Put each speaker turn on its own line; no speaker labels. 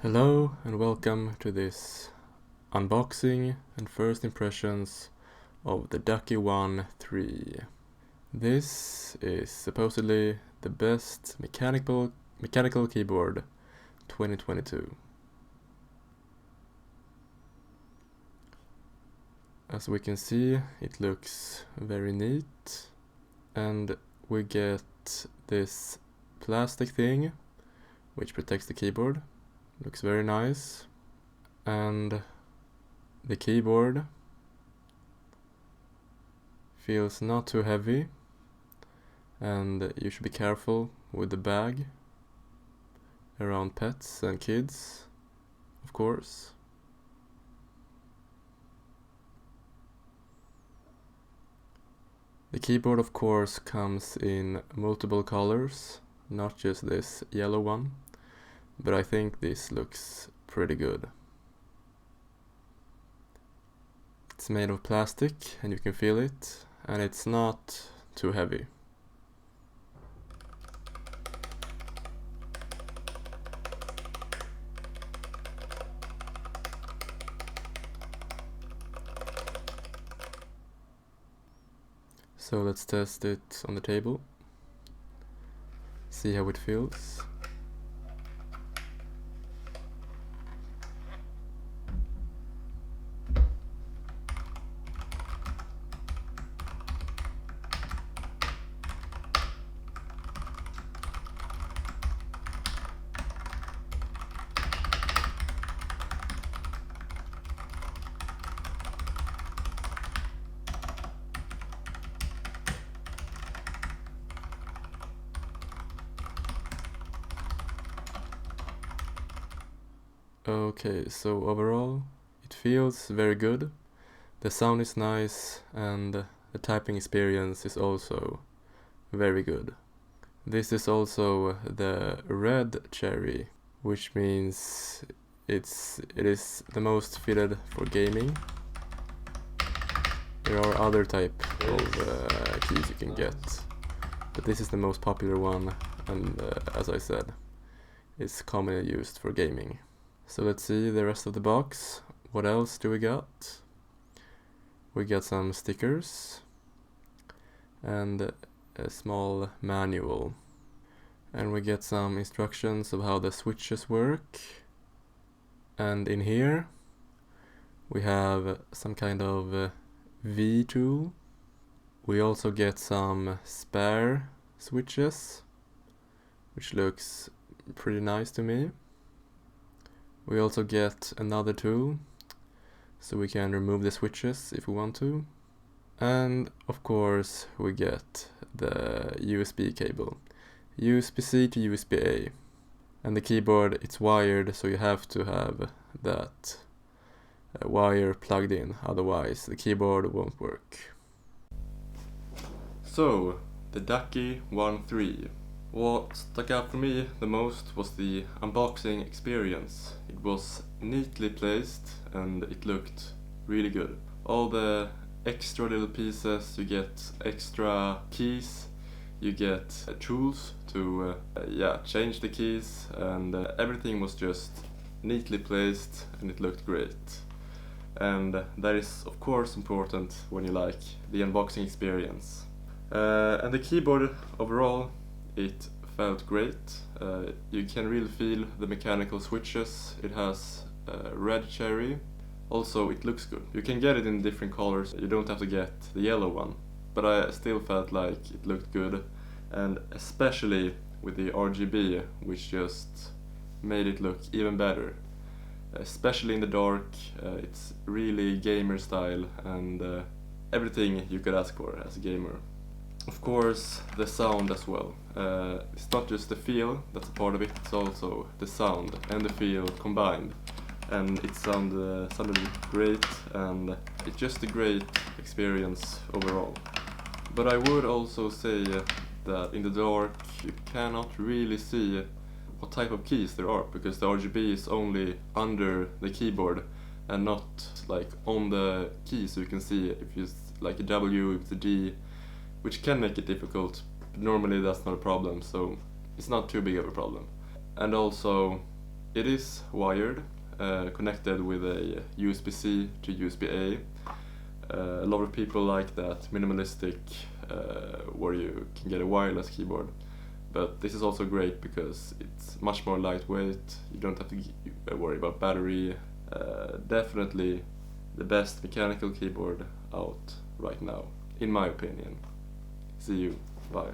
Hello and welcome to this unboxing and first impressions of the Ducky One 3. This is supposedly the best mechanical keyboard 2022. As we can see, it looks very neat, and we get this plastic thing which protects the keyboard. Looks very nice, and the keyboard feels not too heavy, and you should be careful with the bag around pets and kids, of course. The keyboard of course comes in multiple colors, not just this yellow one, but I think this looks pretty good. It's made of plastic and you can feel it, and it's not too heavy. So let's test it on the table, see how it feels. Okay, so overall it feels very good. The sound is nice and the typing experience is also very good. This is also the red cherry, which means it is the most fitted for gaming. There are other type of keys you can get, but this is the most popular one, and as I said, it's commonly used for gaming. So let's see the rest of the box. What else do we got? We got some stickers and a small manual. And we get some instructions of how the switches work. And in here we have some kind of V tool. We also get some spare switches, which looks pretty nice to me. We also get another tool, so we can remove the switches if we want to. And of course we get the USB cable, USB-C to USB-A. And the keyboard, it's wired, so you have to have that wire plugged in, otherwise the keyboard won't work. So, the Ducky One 3. What stuck out for me the most was the unboxing experience. It was neatly placed and it looked really good. All the extra little pieces, you get extra keys, you get tools to change the keys, and everything was just neatly placed and it looked great. And that is of course important when you like the unboxing experience. And the keyboard overall, it felt great. You can really feel the mechanical switches. It has red cherry. Also, it looks good. You can get it in different colors. You don't have to get the yellow one. But I still felt like it looked good. And especially with the RGB, which just made it look even better. Especially in the dark, it's really gamer style and everything you could ask for as a gamer. Of course, the sound as well. It's not just the feel that's a part of it, it's also the sound and the feel combined. And it sounded great, and it's just a great experience overall. But I would also say that in the dark you cannot really see what type of keys there are, because the RGB is only under the keyboard and not like on the keys, so you can see if it's like a W, if it's a D, which can make it difficult, but normally that's not a problem, so it's not too big of a problem. And also It is wired, connected with a USB-C to USB-A. A lot of people like that minimalistic where you can get a wireless keyboard, but this is also great because it's much more lightweight. You don't have to worry about battery. Definitely the best mechanical keyboard out right now, in my opinion. See you, bye.